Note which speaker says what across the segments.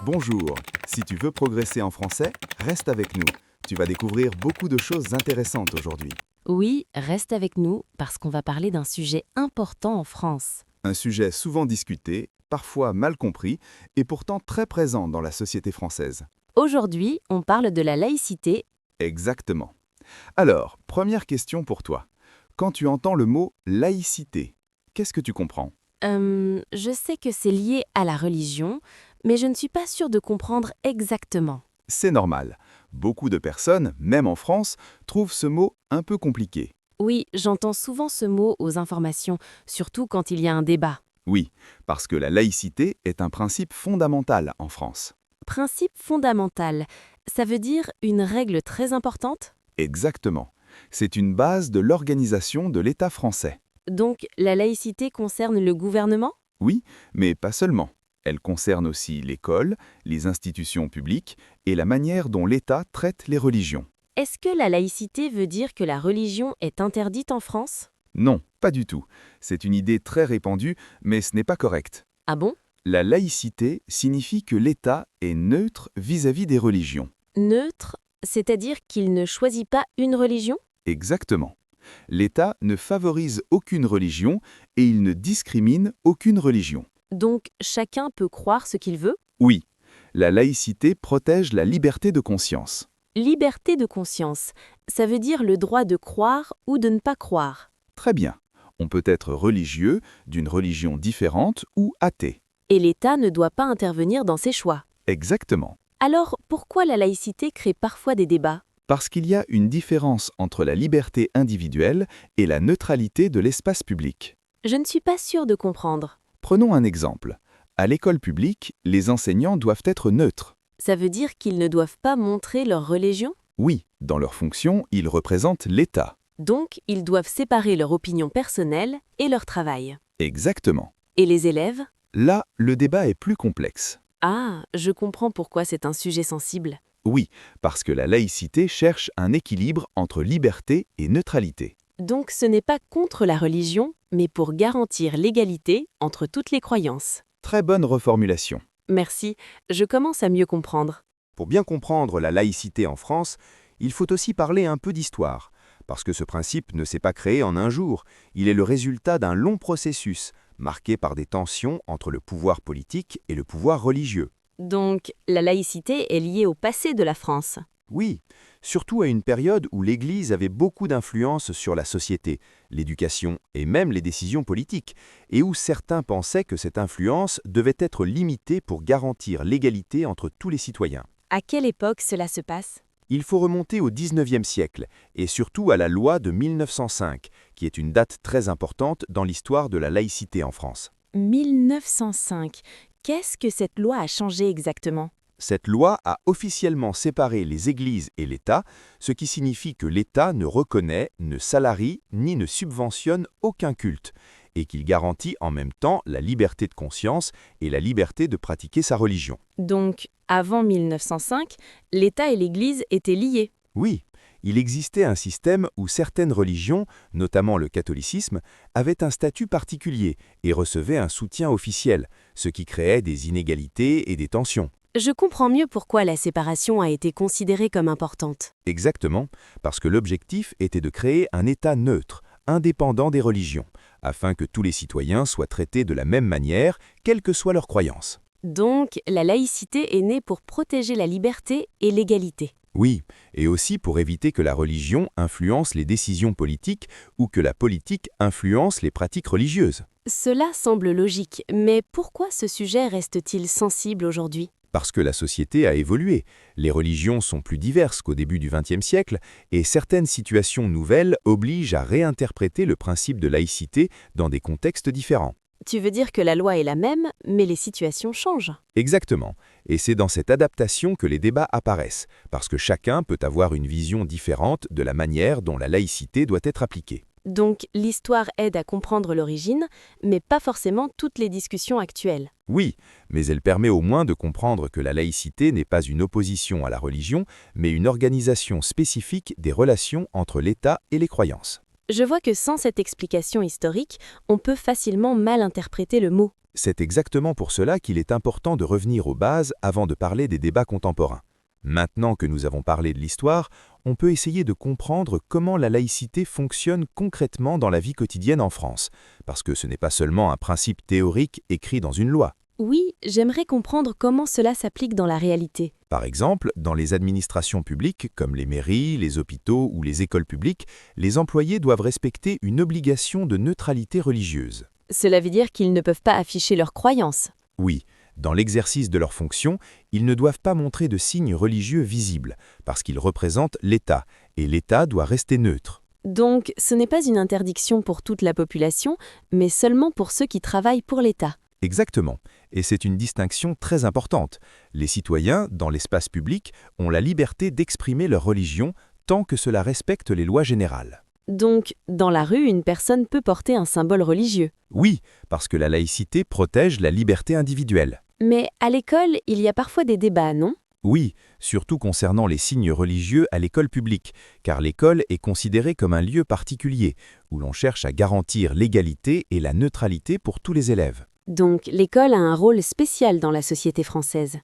Speaker 1: Bonjour, si tu veux progresser en français, reste avec nous. Tu vas découvrir beaucoup de choses intéressantes aujourd'hui.
Speaker 2: Oui, reste avec nous parce qu'on va parler d'un sujet important en France.
Speaker 1: Un sujet souvent discuté, parfois mal compris, et pourtant très présent dans la société française.
Speaker 2: Aujourd'hui, on parle de la laïcité.
Speaker 1: Exactement. Alors, première question pour toi. Quand tu entends le mot laïcité, qu'est-ce que tu comprends?
Speaker 2: Je sais que c'est lié à la religion, mais je ne suis pas sûre de comprendre exactement.
Speaker 1: C'est normal. Beaucoup de personnes, même en France, trouvent ce mot un peu compliqué.
Speaker 2: Oui, j'entends souvent ce mot aux informations, surtout quand il y a un débat.
Speaker 1: Oui, parce que la laïcité est un principe fondamental en France.
Speaker 2: Principe fondamental, ça veut dire une règle très importante?
Speaker 1: Exactement. C'est une base de l'organisation de l'État français.
Speaker 2: Donc, la laïcité concerne le gouvernement?
Speaker 1: Oui, mais pas seulement. Elle concerne aussi l'école, les institutions publiques et la manière dont l'État traite les religions.
Speaker 2: Est-ce que la laïcité veut dire que la religion est interdite en France?
Speaker 1: Non, pas du tout. C'est une idée très répandue, mais ce n'est pas correct.
Speaker 2: Ah bon?
Speaker 1: La laïcité signifie que l'État est neutre vis-à-vis des religions.
Speaker 2: Neutre, c'est-à-dire qu'il ne choisit pas une religion?
Speaker 1: Exactement. L'État ne favorise aucune religion et il ne discrimine aucune religion.
Speaker 2: Donc chacun peut croire ce qu'il veut?
Speaker 1: Oui, la laïcité protège la liberté de conscience.
Speaker 2: Liberté de conscience, ça veut dire le droit de croire ou de ne pas croire.
Speaker 1: Très bien. On peut être religieux, d'une religion différente ou athée.
Speaker 2: Et l'État ne doit pas intervenir dans ses choix.
Speaker 1: Exactement.
Speaker 2: Alors pourquoi la laïcité crée parfois des débats?
Speaker 1: Parce qu'il y a une différence entre la liberté individuelle et la neutralité de l'espace public.
Speaker 2: Je ne suis pas sûre de comprendre.
Speaker 1: Prenons un exemple. À l'école publique, les enseignants doivent être neutres.
Speaker 2: Ça veut dire qu'ils ne doivent pas montrer leur religion?
Speaker 1: Oui, dans leur fonction, ils représentent l'État.
Speaker 2: Donc ils doivent séparer leur opinion personnelle et leur travail.
Speaker 1: Exactement.
Speaker 2: Et les élèves?
Speaker 1: Là, le débat est plus complexe.
Speaker 2: Ah, je comprends pourquoi c'est un sujet sensible.
Speaker 1: Oui, parce que la laïcité cherche un équilibre entre liberté et neutralité.
Speaker 2: Donc ce n'est pas contre la religion, mais pour garantir l'égalité entre toutes les croyances.
Speaker 1: Très bonne reformulation.
Speaker 2: Merci, je commence à mieux comprendre.
Speaker 3: Pour bien comprendre la laïcité en France, il faut aussi parler un peu d'histoire, parce que ce principe ne s'est pas créé en un jour, il est le résultat d'un long processus, marqué par des tensions entre le pouvoir politique et le pouvoir religieux.
Speaker 2: Donc la laïcité est liée au passé de la France.
Speaker 3: Oui, surtout à une période où l'Église avait beaucoup d'influence sur la société, l'éducation et même les décisions politiques, et où certains pensaient que cette influence devait être limitée pour garantir l'égalité entre tous les citoyens.
Speaker 2: À quelle époque cela se passe?
Speaker 3: Il faut remonter au XIXe siècle, et surtout à la loi de 1905, qui est une date très importante dans l'histoire de la laïcité en France.
Speaker 2: 1905. Qu'est-ce que cette loi a changé exactement?
Speaker 3: Cette loi a officiellement séparé les églises et l'État, ce qui signifie que l'État ne reconnaît, ne salarie ni ne subventionne aucun culte, et qu'il garantit en même temps la liberté de conscience et la liberté de pratiquer sa religion.
Speaker 2: Donc, avant 1905, l'État et l'Église étaient liés.
Speaker 3: Oui, il existait un système où certaines religions, notamment le catholicisme, avaient un statut particulier et recevaient un soutien officiel, ce qui créait des inégalités et des tensions.
Speaker 2: Je comprends mieux pourquoi la séparation a été considérée comme importante.
Speaker 3: Exactement, parce que l'objectif était de créer un État neutre, indépendant des religions, afin que tous les citoyens soient traités de la même manière, quelles que soient leurs croyances.
Speaker 2: Donc, la laïcité est née pour protéger la liberté et l'égalité.
Speaker 3: Oui, et aussi pour éviter que la religion influence les décisions politiques ou que la politique influence les pratiques religieuses.
Speaker 2: Cela semble logique, mais pourquoi ce sujet reste-t-il sensible aujourd'hui?
Speaker 3: Parce que la société a évolué, les religions sont plus diverses qu'au début du XXe siècle et certaines situations nouvelles obligent à réinterpréter le principe de laïcité dans des contextes différents.
Speaker 2: Tu veux dire que la loi est la même, mais les situations changent.
Speaker 3: Exactement, et c'est dans cette adaptation que les débats apparaissent, parce que chacun peut avoir une vision différente de la manière dont la laïcité doit être appliquée.
Speaker 2: Donc, l'histoire aide à comprendre l'origine, mais pas forcément toutes les discussions actuelles.
Speaker 3: Oui, mais elle permet au moins de comprendre que la laïcité n'est pas une opposition à la religion, mais une organisation spécifique des relations entre l'État et les croyances.
Speaker 2: Je vois que sans cette explication historique, on peut facilement mal interpréter le mot.
Speaker 3: C'est exactement pour cela qu'il est important de revenir aux bases avant de parler des débats contemporains. Maintenant que nous avons parlé de l'histoire, on peut essayer de comprendre comment la laïcité fonctionne concrètement dans la vie quotidienne en France, parce que ce n'est pas seulement un principe théorique écrit dans une loi.
Speaker 2: Oui, j'aimerais comprendre comment cela s'applique dans la réalité.
Speaker 3: Par exemple, dans les administrations publiques, comme les mairies, les hôpitaux ou les écoles publiques, les employés doivent respecter une obligation de neutralité religieuse.
Speaker 2: Cela veut dire qu'ils ne peuvent pas afficher leurs croyances.
Speaker 3: Oui, dans l'exercice de leurs fonctions, ils ne doivent pas montrer de signes religieux visibles, parce qu'ils représentent l'État, et l'État doit rester neutre.
Speaker 2: Donc, ce n'est pas une interdiction pour toute la population, mais seulement pour ceux qui travaillent pour l'État.
Speaker 3: Exactement, et c'est une distinction très importante. Les citoyens, dans l'espace public, ont la liberté d'exprimer leur religion tant que cela respecte les lois générales.
Speaker 2: Donc, dans la rue, une personne peut porter un symbole religieux.
Speaker 3: Oui, parce que la laïcité protège la liberté individuelle.
Speaker 2: Mais à l'école, il y a parfois des débats, non?
Speaker 3: Oui, surtout concernant les signes religieux à l'école publique, car l'école est considérée comme un lieu particulier, où l'on cherche à garantir l'égalité et la neutralité pour tous les élèves.
Speaker 2: Donc, l'école a un rôle spécial dans la société française.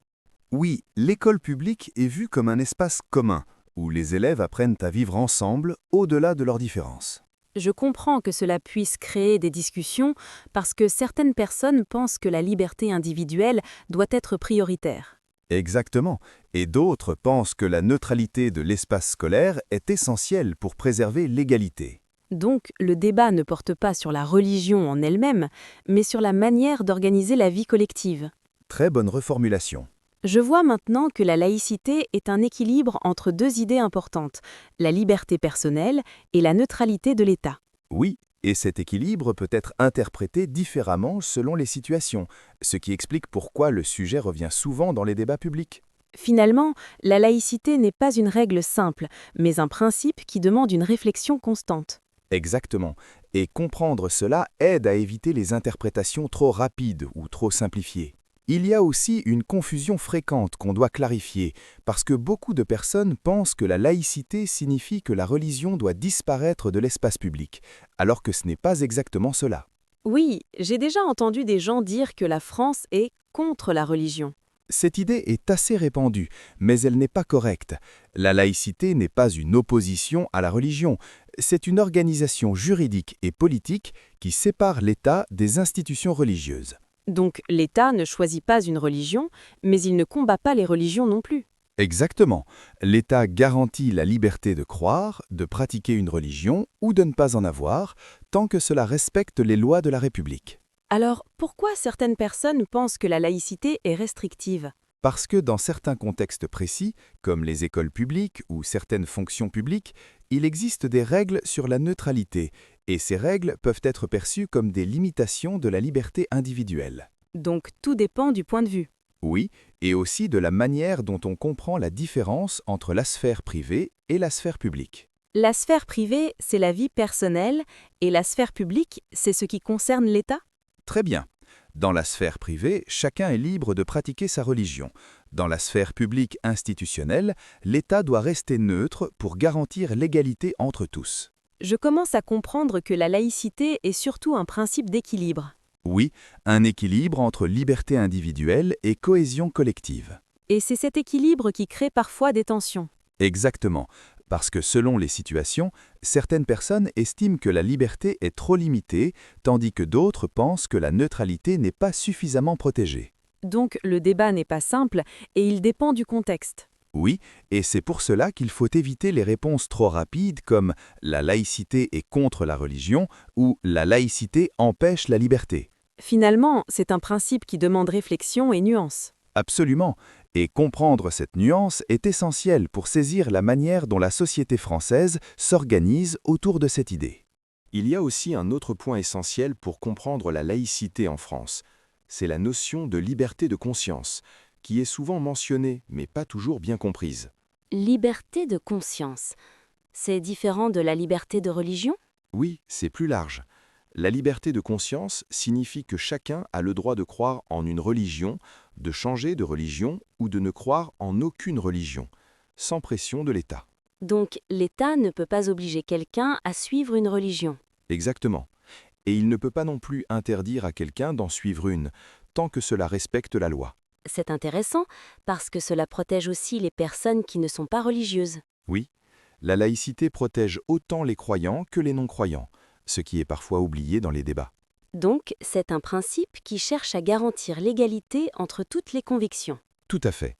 Speaker 1: Oui, l'école publique est vue comme un espace commun, où les élèves apprennent à vivre ensemble au-delà de leurs différences.
Speaker 2: Je comprends que cela puisse créer des discussions parce que certaines personnes pensent que la liberté individuelle doit être prioritaire.
Speaker 1: Exactement, et d'autres pensent que la neutralité de l'espace scolaire est essentielle pour préserver l'égalité.
Speaker 2: Donc, le débat ne porte pas sur la religion en elle-même, mais sur la manière d'organiser la vie collective.
Speaker 1: Très bonne reformulation.
Speaker 2: Je vois maintenant que la laïcité est un équilibre entre deux idées importantes, la liberté personnelle et la neutralité de l'État.
Speaker 1: Oui, et cet équilibre peut être interprété différemment selon les situations, ce qui explique pourquoi le sujet revient souvent dans les débats publics.
Speaker 2: Finalement, la laïcité n'est pas une règle simple, mais un principe qui demande une réflexion constante.
Speaker 1: Exactement, et comprendre cela aide à éviter les interprétations trop rapides ou trop simplifiées. Il y a aussi une confusion fréquente qu'on doit clarifier, parce que beaucoup de personnes pensent que la laïcité signifie que la religion doit disparaître de l'espace public, alors que ce n'est pas exactement cela.
Speaker 2: Oui, j'ai déjà entendu des gens dire que la France est contre la religion.
Speaker 1: Cette idée est assez répandue, mais elle n'est pas correcte. La laïcité n'est pas une opposition à la religion, c'est une organisation juridique et politique qui sépare l'État des institutions religieuses.
Speaker 2: Donc l'État ne choisit pas une religion, mais il ne combat pas les religions non plus.
Speaker 1: Exactement. L'État garantit la liberté de croire, de pratiquer une religion ou de ne pas en avoir, tant que cela respecte les lois de la République.
Speaker 2: Alors pourquoi certaines personnes pensent que la laïcité est restrictive ?
Speaker 1: Parce que dans certains contextes précis, comme les écoles publiques ou certaines fonctions publiques, il existe des règles sur la neutralité, et ces règles peuvent être perçues comme des limitations de la liberté individuelle.
Speaker 2: Donc tout dépend du point de vue.
Speaker 1: Oui, et aussi de la manière dont on comprend la différence entre la sphère privée et la sphère publique.
Speaker 2: La sphère privée, c'est la vie personnelle, et la sphère publique, c'est ce qui concerne l'État ?
Speaker 1: Très bien. Dans la sphère privée, chacun est libre de pratiquer sa religion. Dans la sphère publique institutionnelle, l'État doit rester neutre pour garantir l'égalité entre tous.
Speaker 2: Je commence à comprendre que la laïcité est surtout un principe d'équilibre.
Speaker 1: Oui, un équilibre entre liberté individuelle et cohésion collective.
Speaker 2: Et c'est cet équilibre qui crée parfois des tensions.
Speaker 1: Exactement, parce que selon les situations, certaines personnes estiment que la liberté est trop limitée, tandis que d'autres pensent que la neutralité n'est pas suffisamment protégée.
Speaker 2: Donc le débat n'est pas simple et il dépend du contexte.
Speaker 1: Oui, et c'est pour cela qu'il faut éviter les réponses trop rapides comme « la laïcité est contre la religion » ou « la laïcité empêche la liberté ».
Speaker 2: Finalement, c'est un principe qui demande réflexion et nuance.
Speaker 1: Absolument, et comprendre cette nuance est essentiel pour saisir la manière dont la société française s'organise autour de cette idée.
Speaker 3: Il y a aussi un autre point essentiel pour comprendre la laïcité en France. C'est la notion de liberté de conscience, qui est souvent mentionnée, mais pas toujours bien comprise.
Speaker 2: Liberté de conscience, c'est différent de la liberté de religion ?
Speaker 3: Oui, c'est plus large. La liberté de conscience signifie que chacun a le droit de croire en une religion, de changer de religion ou de ne croire en aucune religion, sans pression de l'État.
Speaker 2: Donc, l'État ne peut pas obliger quelqu'un à suivre une religion.
Speaker 1: Exactement. Et il ne peut pas non plus interdire à quelqu'un d'en suivre une, tant que cela respecte la loi.
Speaker 2: C'est intéressant parce que cela protège aussi les personnes qui ne sont pas religieuses.
Speaker 1: Oui, la laïcité protège autant les croyants que les non-croyants, ce qui est parfois oublié dans les débats.
Speaker 2: Donc, c'est un principe qui cherche à garantir l'égalité entre toutes les convictions.
Speaker 1: Tout à fait.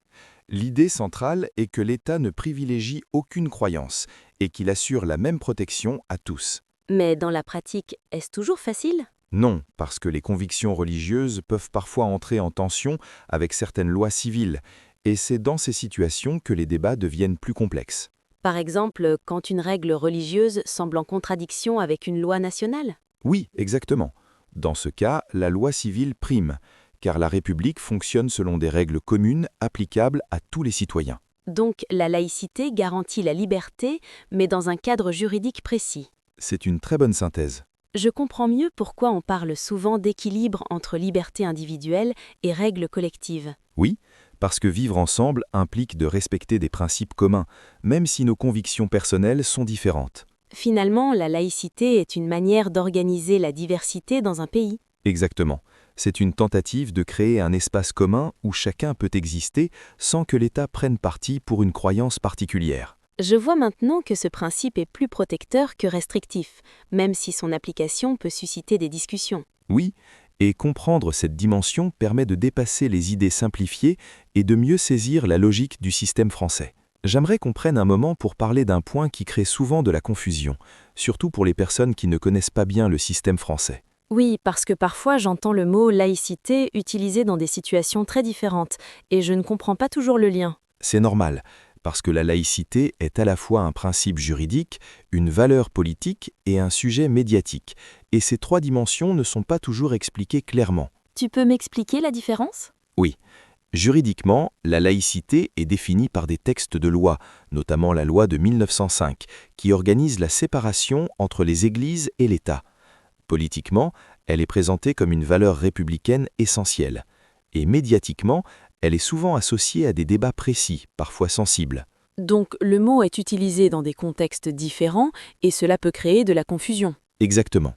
Speaker 1: L'idée centrale est que l'État ne privilégie aucune croyance et qu'il assure la même protection à tous.
Speaker 2: Mais dans la pratique, est-ce toujours facile?
Speaker 1: Non, parce que les convictions religieuses peuvent parfois entrer en tension avec certaines lois civiles, et c'est dans ces situations que les débats deviennent plus complexes.
Speaker 2: Par exemple, quand une règle religieuse semble en contradiction avec une loi nationale?
Speaker 1: Oui, exactement. Dans ce cas, la loi civile prime, car la République fonctionne selon des règles communes applicables à tous les citoyens.
Speaker 2: Donc, la laïcité garantit la liberté, mais dans un cadre juridique précis.
Speaker 1: C'est une très bonne synthèse.
Speaker 2: Je comprends mieux pourquoi on parle souvent d'équilibre entre liberté individuelle et règles collectives.
Speaker 1: Oui, parce que vivre ensemble implique de respecter des principes communs, même si nos convictions personnelles sont différentes.
Speaker 2: Finalement, la laïcité est une manière d'organiser la diversité dans un pays.
Speaker 1: Exactement. C'est une tentative de créer un espace commun où chacun peut exister sans que l'État prenne parti pour une croyance particulière.
Speaker 2: Je vois maintenant que ce principe est plus protecteur que restrictif, même si son application peut susciter des discussions.
Speaker 1: Oui, et comprendre cette dimension permet de dépasser les idées simplifiées et de mieux saisir la logique du système français. J'aimerais qu'on prenne un moment pour parler d'un point qui crée souvent de la confusion, surtout pour les personnes qui ne connaissent pas bien le système français.
Speaker 2: Oui, parce que parfois j'entends le mot laïcité utilisé dans des situations très différentes, et je ne comprends pas toujours le lien.
Speaker 1: C'est normal, parce que la laïcité est à la fois un principe juridique, une valeur politique et un sujet médiatique, et ces trois dimensions ne sont pas toujours expliquées clairement.
Speaker 2: Tu peux m'expliquer la différence?
Speaker 1: Oui. Juridiquement, la laïcité est définie par des textes de loi, notamment la loi de 1905, qui organise la séparation entre les églises et l'État. Politiquement, elle est présentée comme une valeur républicaine essentielle. Et médiatiquement, elle est souvent associée à des débats précis, parfois sensibles.
Speaker 2: Donc le mot est utilisé dans des contextes différents, et cela peut créer de la confusion.
Speaker 1: Exactement.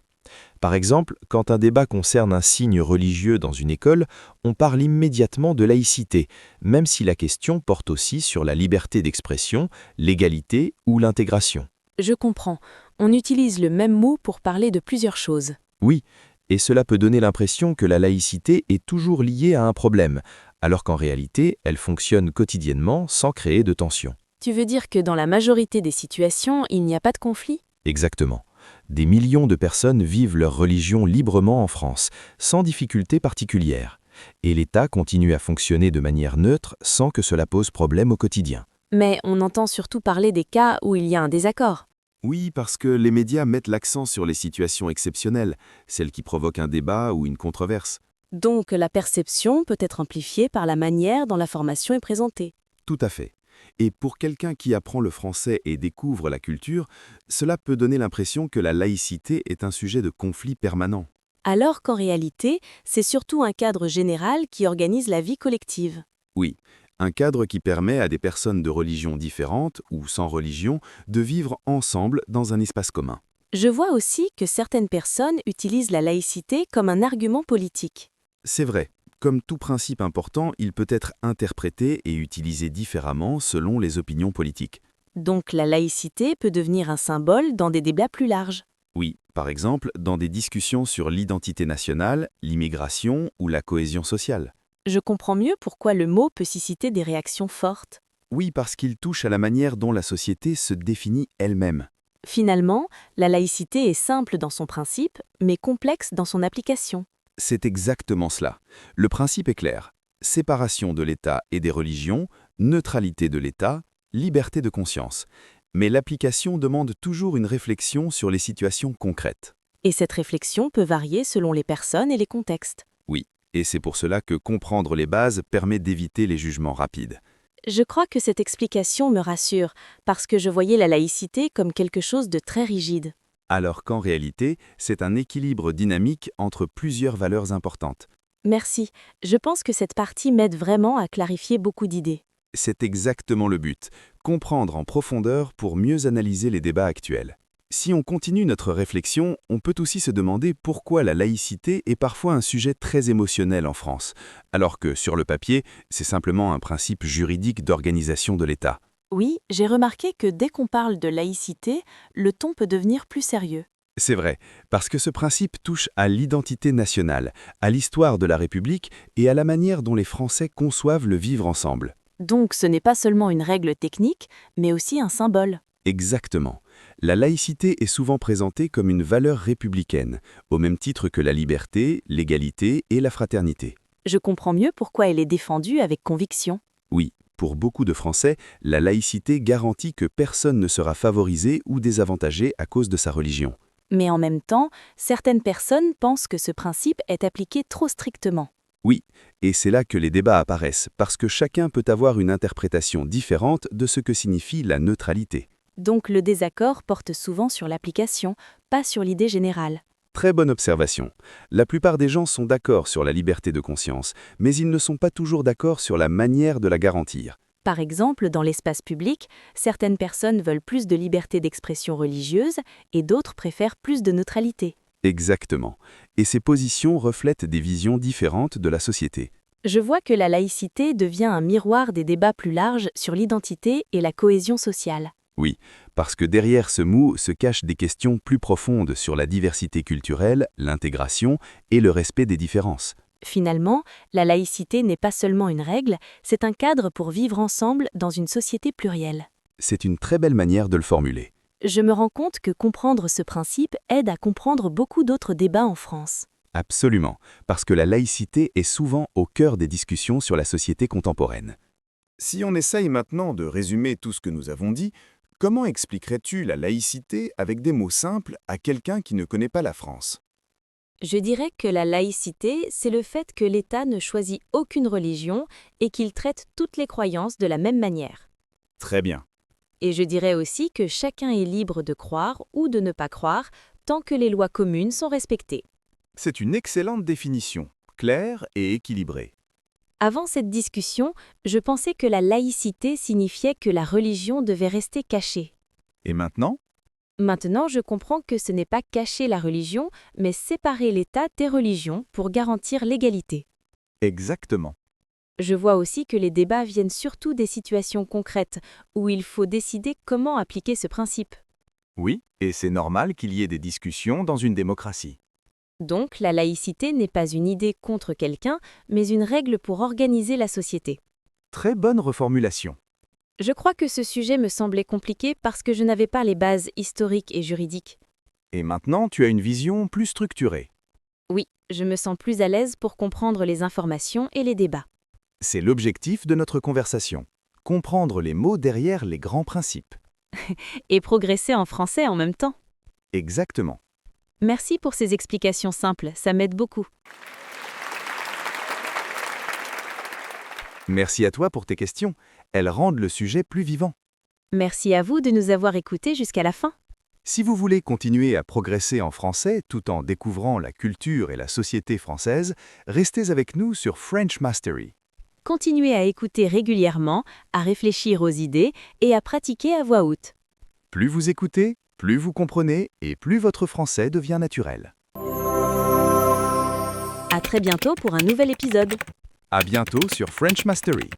Speaker 1: Par exemple, quand un débat concerne un signe religieux dans une école, on parle immédiatement de laïcité, même si la question porte aussi sur la liberté d'expression, l'égalité ou l'intégration.
Speaker 2: Je comprends. On utilise le même mot pour parler de plusieurs choses.
Speaker 1: Oui, et cela peut donner l'impression que la laïcité est toujours liée à un problème, alors qu'en réalité, elle fonctionne quotidiennement sans créer de tension.
Speaker 2: Tu veux dire que dans la majorité des situations, il n'y a pas de conflit?
Speaker 1: Exactement. Des millions de personnes vivent leur religion librement en France, sans difficulté particulière. Et l'État continue à fonctionner de manière neutre sans que cela pose problème au quotidien.
Speaker 2: Mais on entend surtout parler des cas où il y a un désaccord.
Speaker 1: Oui, parce que les médias mettent l'accent sur les situations exceptionnelles, celles qui provoquent un débat ou une controverse.
Speaker 2: Donc la perception peut être amplifiée par la manière dont l'information est présentée.
Speaker 1: Tout à fait. Et pour quelqu'un qui apprend le français et découvre la culture, cela peut donner l'impression que la laïcité est un sujet de conflit permanent.
Speaker 2: Alors qu'en réalité, c'est surtout un cadre général qui organise la vie collective.
Speaker 1: Oui, un cadre qui permet à des personnes de religions différentes ou sans religion de vivre ensemble dans un espace commun.
Speaker 2: Je vois aussi que certaines personnes utilisent la laïcité comme un argument politique.
Speaker 1: C'est vrai. Comme tout principe important, il peut être interprété et utilisé différemment selon les opinions politiques.
Speaker 2: Donc la laïcité peut devenir un symbole dans des débats plus larges.
Speaker 1: Oui, par exemple, dans des discussions sur l'identité nationale, l'immigration ou la cohésion sociale.
Speaker 2: Je comprends mieux pourquoi le mot peut susciter des réactions fortes.
Speaker 1: Oui, parce qu'il touche à la manière dont la société se définit elle-même.
Speaker 2: Finalement, la laïcité est simple dans son principe, mais complexe dans son application.
Speaker 1: C'est exactement cela. Le principe est clair. Séparation de l'État et des religions, neutralité de l'État, liberté de conscience. Mais l'application demande toujours une réflexion sur les situations concrètes.
Speaker 2: Et cette réflexion peut varier selon les personnes et les contextes.
Speaker 1: Oui, et c'est pour cela que comprendre les bases permet d'éviter les jugements rapides.
Speaker 2: Je crois que cette explication me rassure, parce que je voyais la laïcité comme quelque chose de très rigide.
Speaker 1: Alors qu'en réalité, c'est un équilibre dynamique entre plusieurs valeurs importantes.
Speaker 2: Merci, je pense que cette partie m'aide vraiment à clarifier beaucoup d'idées.
Speaker 3: C'est exactement le but, comprendre en profondeur pour mieux analyser les débats actuels. Si on continue notre réflexion, on peut aussi se demander pourquoi la laïcité est parfois un sujet très émotionnel en France, alors que sur le papier, c'est simplement un principe juridique d'organisation de l'État.
Speaker 2: Oui, j'ai remarqué que dès qu'on parle de laïcité, le ton peut devenir plus sérieux.
Speaker 3: C'est vrai, parce que ce principe touche à l'identité nationale, à l'histoire de la République et à la manière dont les Français conçoivent le vivre ensemble.
Speaker 2: Donc ce n'est pas seulement une règle technique, mais aussi un symbole.
Speaker 3: Exactement. La laïcité est souvent présentée comme une valeur républicaine, au même titre que la liberté, l'égalité et la fraternité.
Speaker 2: Je comprends mieux pourquoi elle est défendue avec conviction.
Speaker 3: Oui, pour beaucoup de Français, la laïcité garantit que personne ne sera favorisé ou désavantagé à cause de sa religion.
Speaker 2: Mais en même temps, certaines personnes pensent que ce principe est appliqué trop strictement.
Speaker 3: Oui, et c'est là que les débats apparaissent, parce que chacun peut avoir une interprétation différente de ce que signifie la neutralité.
Speaker 2: Donc le désaccord porte souvent sur l'application, pas sur l'idée générale.
Speaker 3: Très bonne observation. La plupart des gens sont d'accord sur la liberté de conscience, mais ils ne sont pas toujours d'accord sur la manière de la garantir.
Speaker 2: Par exemple, dans l'espace public, certaines personnes veulent plus de liberté d'expression religieuse et d'autres préfèrent plus de neutralité.
Speaker 3: Exactement. Et ces positions reflètent des visions différentes de la société.
Speaker 2: Je vois que la laïcité devient un miroir des débats plus larges sur l'identité et la cohésion sociale.
Speaker 3: Oui, parce que derrière ce mot se cachent des questions plus profondes sur la diversité culturelle, l'intégration et le respect des différences.
Speaker 2: Finalement, la laïcité n'est pas seulement une règle, c'est un cadre pour vivre ensemble dans une société plurielle.
Speaker 3: C'est une très belle manière de le formuler.
Speaker 2: Je me rends compte que comprendre ce principe aide à comprendre beaucoup d'autres débats en France.
Speaker 3: Absolument, parce que la laïcité est souvent au cœur des discussions sur la société contemporaine.
Speaker 1: Si on essaye maintenant de résumer tout ce que nous avons dit, comment expliquerais-tu la laïcité avec des mots simples à quelqu'un qui ne connaît pas la France?
Speaker 2: Je dirais que la laïcité, c'est le fait que l'État ne choisit aucune religion et qu'il traite toutes les croyances de la même manière.
Speaker 1: Très bien.
Speaker 2: Et je dirais aussi que chacun est libre de croire ou de ne pas croire tant que les lois communes sont respectées.
Speaker 1: C'est une excellente définition, claire et équilibrée.
Speaker 2: Avant cette discussion, je pensais que la laïcité signifiait que la religion devait rester cachée.
Speaker 1: Et maintenant?
Speaker 2: Maintenant, je comprends que ce n'est pas cacher la religion, mais séparer l'État des religions pour garantir l'égalité.
Speaker 1: Exactement.
Speaker 2: Je vois aussi que les débats viennent surtout des situations concrètes, où il faut décider comment appliquer ce principe.
Speaker 1: Oui, et c'est normal qu'il y ait des discussions dans une démocratie.
Speaker 2: Donc, la laïcité n'est pas une idée contre quelqu'un, mais une règle pour organiser la société.
Speaker 1: Très bonne reformulation.
Speaker 2: Je crois que ce sujet me semblait compliqué parce que je n'avais pas les bases historiques et juridiques.
Speaker 1: Et maintenant, tu as une vision plus structurée.
Speaker 2: Oui, je me sens plus à l'aise pour comprendre les informations et les débats.
Speaker 1: C'est l'objectif de notre conversation. Comprendre les mots derrière les grands principes.
Speaker 2: Et progresser en français en même temps.
Speaker 1: Exactement.
Speaker 2: Merci pour ces explications simples, ça m'aide beaucoup.
Speaker 1: Merci à toi pour tes questions. Elles rendent le sujet plus vivant.
Speaker 2: Merci à vous de nous avoir écoutés jusqu'à la fin.
Speaker 1: Si vous voulez continuer à progresser en français tout en découvrant la culture et la société française, restez avec nous sur French Mastery.
Speaker 2: Continuez à écouter régulièrement, à réfléchir aux idées et à pratiquer à voix haute.
Speaker 1: Plus vous écoutez, plus vous comprenez et plus votre français devient naturel.
Speaker 2: À très bientôt pour un nouvel épisode.
Speaker 1: À bientôt sur French Mastery.